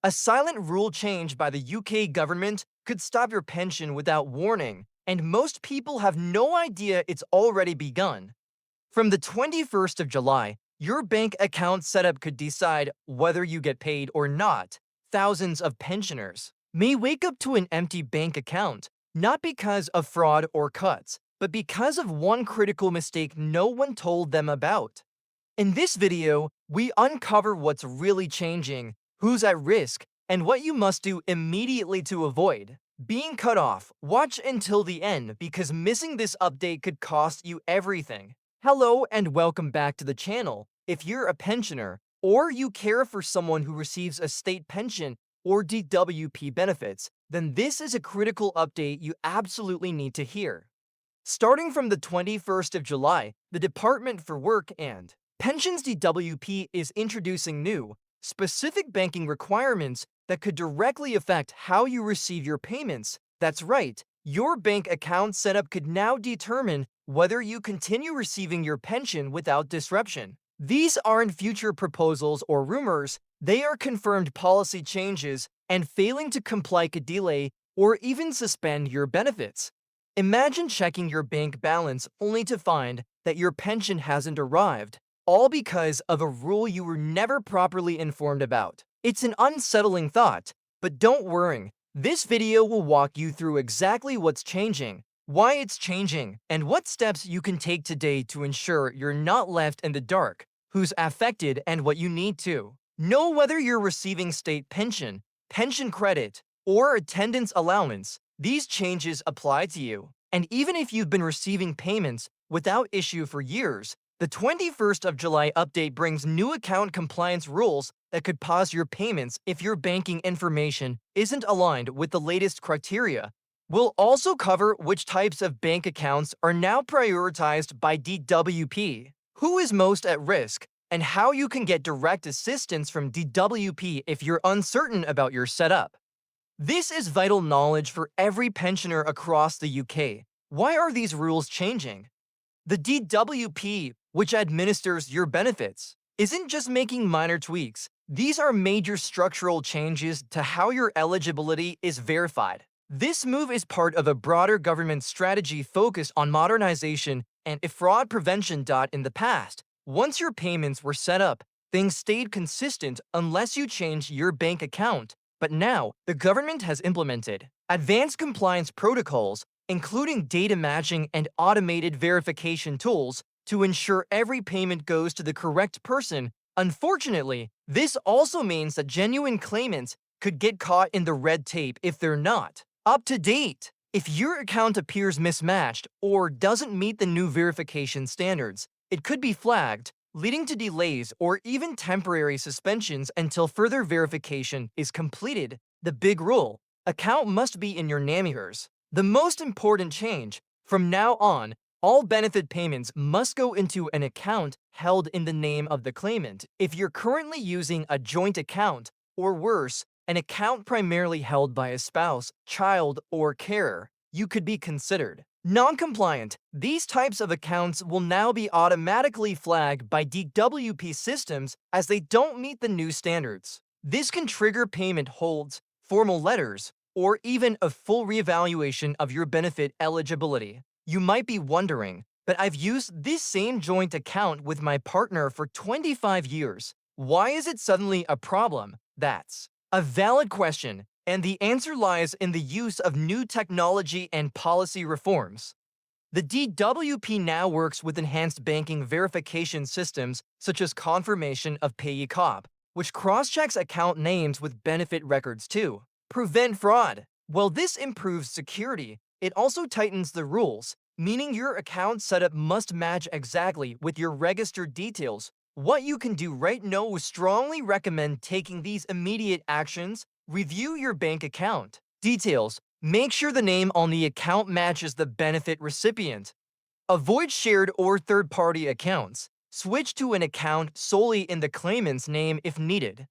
A silent rule change by the UK government could stop your pension without warning, and most people have no idea it's already begun. From the 21st of July, your bank account setup could decide whether you get paid or not. Thousands of pensioners may wake up to an empty bank account, not because of fraud or cuts, but because of one critical mistake no one told them about. In this video, we uncover what's really changing, who's at risk, and what you must do immediately to avoid being cut off. Watch until the end because missing this update could cost you everything. Hello and welcome back to the channel. If you're a pensioner or you care for someone who receives a state pension or DWP benefits, then this is a critical update you absolutely need to hear. Starting from the 21st of July, the Department for Work and Pensions DWP is introducing new, specific banking requirements that could directly affect how you receive your payments. That's right, your bank account setup could now determine whether you continue receiving your pension without disruption. These aren't future proposals or rumors, they are confirmed policy changes, and failing to comply could delay or even suspend your benefits. Imagine checking your bank balance only to find that your pension hasn't arrived, all because of a rule you were never properly informed about. It's an unsettling thought, but don't worry. This video will walk you through exactly what's changing, why it's changing, and what steps you can take today to ensure you're not left in the dark, who's affected, and what you need to know. Whether you're receiving state pension, pension credit, or attendance allowance, these changes apply to you. And even if you've been receiving payments without issue for years, the 21st of July update brings new account compliance rules that could pause your payments if your banking information isn't aligned with the latest criteria. We'll also cover which types of bank accounts are now prioritized by DWP, who is most at risk, and how you can get direct assistance from DWP if you're uncertain about your setup. This is vital knowledge for every pensioner across the UK. Why are these rules changing? The DWP, which administers your benefits, isn't just making minor tweaks. These are major structural changes to how your eligibility is verified. This move is part of a broader government strategy focused on modernization and fraud prevention. In the past, once your payments were set up, things stayed consistent unless you changed your bank account. But now, the government has implemented advanced compliance protocols, including data matching and automated verification tools, to ensure every payment goes to the correct person. Unfortunately, this also means that genuine claimants could get caught in the red tape if they're not up to date. If your account appears mismatched or doesn't meet the new verification standards, it could be flagged, leading to delays or even temporary suspensions until further verification is completed. The big rule: account must be in your name. Here's the most important change. From now on, all benefit payments must go into an account held in the name of the claimant. If you're currently using a joint account, or worse, an account primarily held by a spouse, child, or carer, you could be considered non-compliant. These types of accounts will now be automatically flagged by DWP systems as they don't meet the new standards. This can trigger payment holds, formal letters, or even a full reevaluation of your benefit eligibility. You might be wondering, but I've used this same joint account with my partner for 25 years. Why is it suddenly a problem? That's a valid question, and the answer lies in the use of new technology and policy reforms. The DWP now works with enhanced banking verification systems such as confirmation of payee cop, which cross-checks account names with benefit records to prevent fraud. While this improves security, it also tightens the rules, meaning your account setup must match exactly with your registered details. What you can do right now: we strongly recommend taking these immediate actions. Review your bank account details. Make sure the name on the account matches the benefit recipient. Avoid shared or third-party accounts. Switch to an account solely in the claimant's name if needed.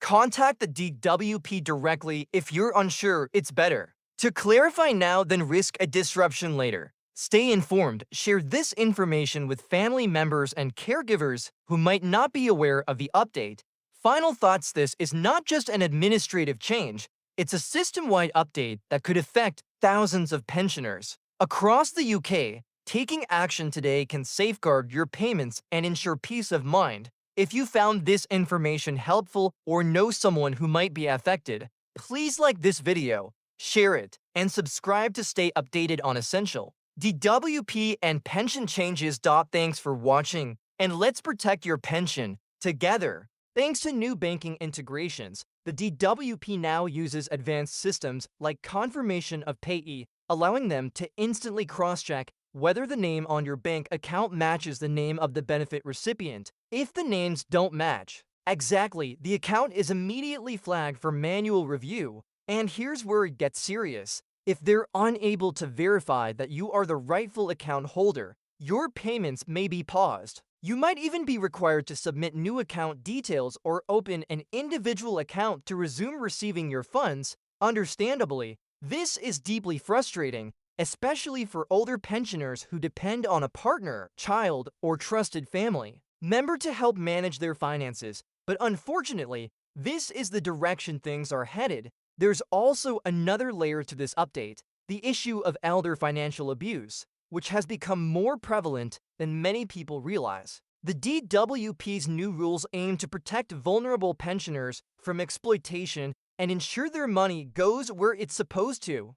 Contact the DWP directly if you're unsure. It's better to clarify now than risk a disruption later. Stay informed. Share this information with family members and caregivers who might not be aware of the update. Final thoughts: this is not just an administrative change, it's a system-wide update that could affect thousands of pensioners. Across the UK, taking action today can safeguard your payments and ensure peace of mind. If you found this information helpful or know someone who might be affected, please like this video, share it, and subscribe to stay updated on essential DWP and pension changes. Thanks for watching, and let's protect your pension together. Thanks to new banking integrations, the DWP now uses advanced systems like confirmation of payee, allowing them to instantly cross-check whether the name on your bank account matches the name of the benefit recipient. If the names don't match exactly, the account is immediately flagged for manual review. And here's where it gets serious. If they're unable to verify that you are the rightful account holder, your payments may be paused. You might even be required to submit new account details or open an individual account to resume receiving your funds. Understandably, this is deeply frustrating, especially for older pensioners who depend on a partner, child, or trusted family member to help manage their finances. But unfortunately, this is the direction things are headed. There's also another layer to this update: the issue of elder financial abuse, which has become more prevalent than many people realize. The DWP's new rules aim to protect vulnerable pensioners from exploitation and ensure their money goes where it's supposed to.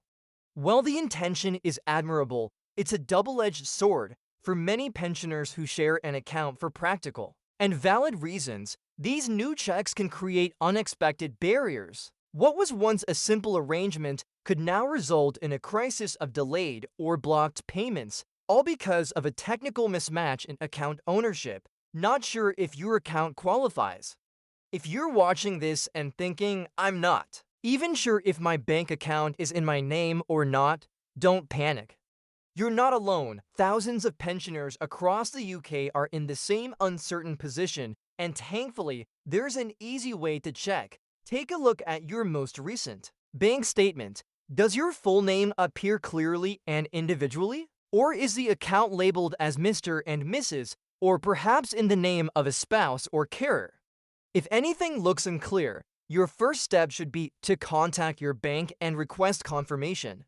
While the intention is admirable, it's a double-edged sword. For many pensioners who share an account for practical and valid reasons, these new checks can create unexpected barriers. What was once a simple arrangement could now result in a crisis of delayed or blocked payments, all because of a technical mismatch in account ownership. Not sure if your account qualifies? If you're watching this and thinking, "I'm not even sure if my bank account is in my name or not," don't panic. You're not alone. Thousands of pensioners across the UK are in the same uncertain position, and thankfully, there's an easy way to check. Take a look at your most recent bank statement. Does your full name appear clearly and individually? Or is the account labeled as Mr. and Mrs., or perhaps in the name of a spouse or carer? If anything looks unclear, your first step should be to contact your bank and request confirmation.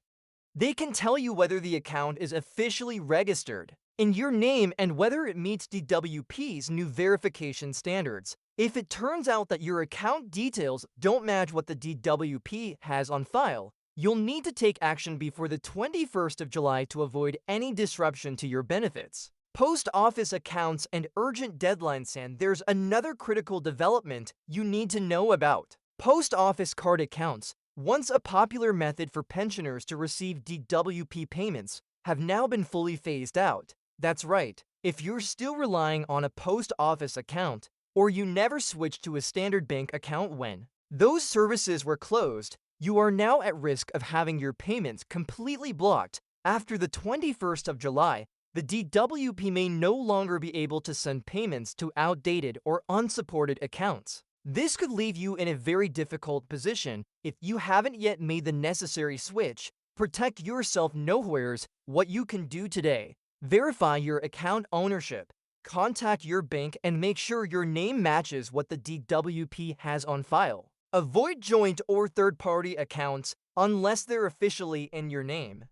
They can tell you whether the account is officially registered in your name and whether it meets DWP's new verification standards. If it turns out that your account details don't match what the DWP has on file, you'll need to take action before the 21st of July to avoid any disruption to your benefits. Post office accounts and urgent deadlines. And there's another critical development you need to know about. Post office card accounts, once a popular method for pensioners to receive DWP payments, have now been fully phased out. That's right, if you're still relying on a post office account, or you never switched to a standard bank account when those services were closed, you are now at risk of having your payments completely blocked. After the 21st of July, the DWP may no longer be able to send payments to outdated or unsupported accounts. This could leave you in a very difficult position if you haven't yet made the necessary switch. Protect yourself. Nowhere's what you can do today. Verify your account ownership. Contact your bank and make sure your name matches what the DWP has on file. Avoid joint or third-party accounts unless they're officially in your name.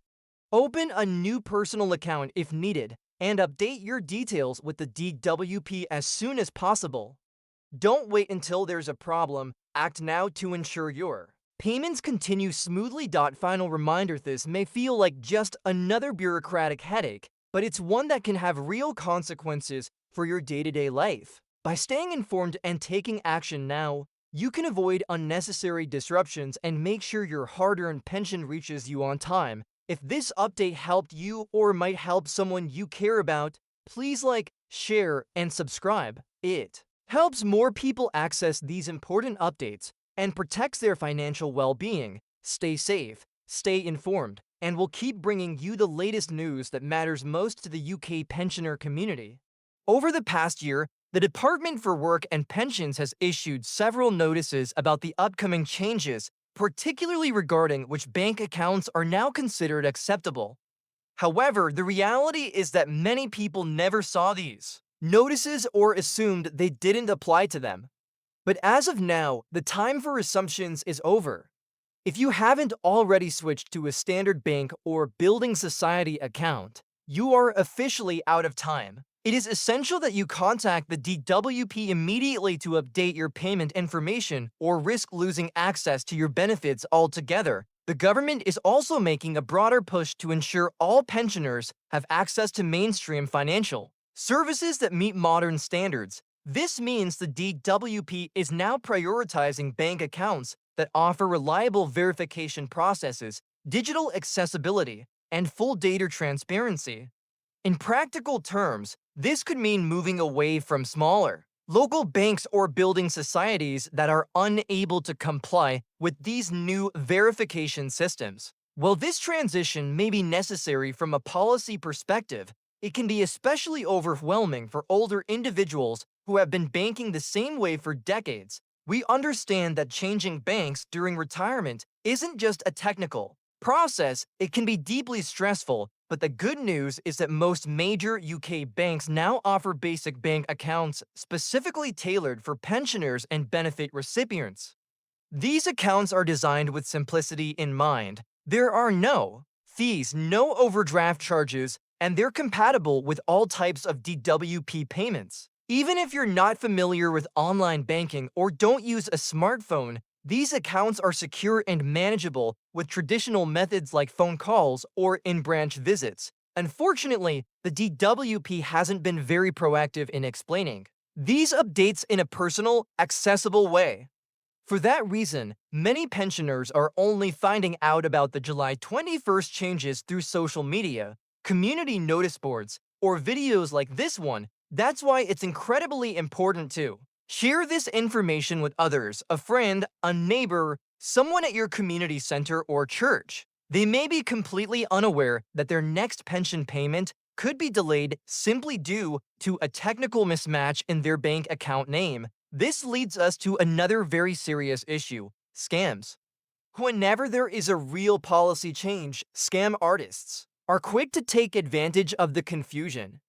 Open a new personal account if needed, and update your details with the DWP as soon as possible. Don't wait until there's a problem. Act now to ensure your payments continue smoothly. Final reminder: this may feel like just another bureaucratic headache, but it's one that can have real consequences for your day-to-day life. By staying informed and taking action now, you can avoid unnecessary disruptions and make sure your hard-earned pension reaches you on time. If this update helped you or might help someone you care about, please like, share, and subscribe. It helps more people access these important updates and protects their financial well-being. Stay safe, stay informed, and we'll keep bringing you the latest news that matters most to the UK pensioner community. Over the past year, the Department for Work and Pensions has issued several notices about the upcoming changes, particularly regarding which bank accounts are now considered acceptable. However, the reality is that many people never saw these notices or assumed they didn't apply to them. But as of now, the time for assumptions is over. If you haven't already switched to a standard bank or building society account, you are officially out of time. It is essential that you contact the DWP immediately to update your payment information or risk losing access to your benefits altogether. The government is also making a broader push to ensure all pensioners have access to mainstream financial services that meet modern standards. This means the DWP is now prioritizing bank accounts that offer reliable verification processes, digital accessibility, and full data transparency. In practical terms, this could mean moving away from smaller, local banks or building societies that are unable to comply with these new verification systems. While this transition may be necessary from a policy perspective, it can be especially overwhelming for older individuals who have been banking the same way for decades. We understand that changing banks during retirement isn't just a technical process, it can be deeply stressful, but the good news is that most major UK banks now offer basic bank accounts specifically tailored for pensioners and benefit recipients. These accounts are designed with simplicity in mind. There are no fees, no overdraft charges, and they're compatible with all types of DWP payments. Even if you're not familiar with online banking or don't use a smartphone, these accounts are secure and manageable with traditional methods like phone calls or in-branch visits. Unfortunately, the DWP hasn't been very proactive in explaining these updates in a personal, accessible way. For that reason, many pensioners are only finding out about the July 21st changes through social media, community notice boards, or videos like this one. That's why it's incredibly important to share this information with others, a friend, a neighbor, someone at your community center or church. They may be completely unaware that their next pension payment could be delayed simply due to a technical mismatch in their bank account name. This leads us to another very serious issue: scams. Whenever there is a real policy change, scam artists are quick to take advantage of the confusion.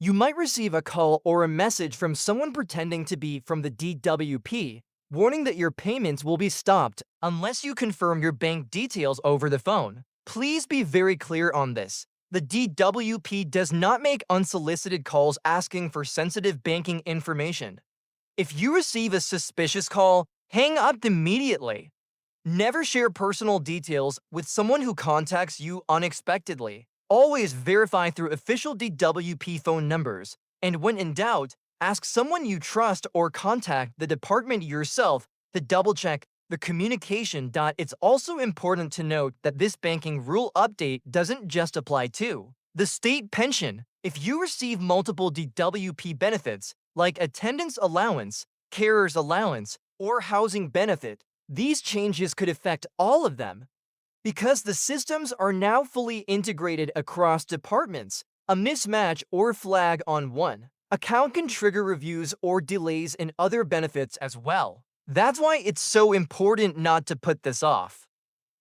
You might receive a call or a message from someone pretending to be from the DWP, warning that your payments will be stopped unless you confirm your bank details over the phone. Please be very clear on this. The DWP does not make unsolicited calls asking for sensitive banking information. If you receive a suspicious call, hang up immediately. Never share personal details with someone who contacts you unexpectedly. Always verify through official DWP phone numbers, and when in doubt, ask someone you trust or contact the department yourself to double-check the communication. It's also important to note that this banking rule update doesn't just apply to the state pension. If you receive multiple DWP benefits, like attendance allowance, carer's allowance, or housing benefit, these changes could affect all of them. Because the systems are now fully integrated across departments, a mismatch or flag on one account can trigger reviews or delays in other benefits as well. That's why it's so important not to put this off.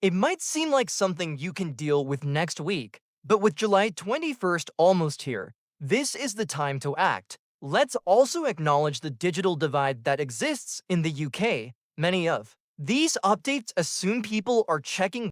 It might seem like something you can deal with next week, but with July 21st almost here, this is the time to act. Let's also acknowledge the digital divide that exists in the UK. Many of these updates assume people are checking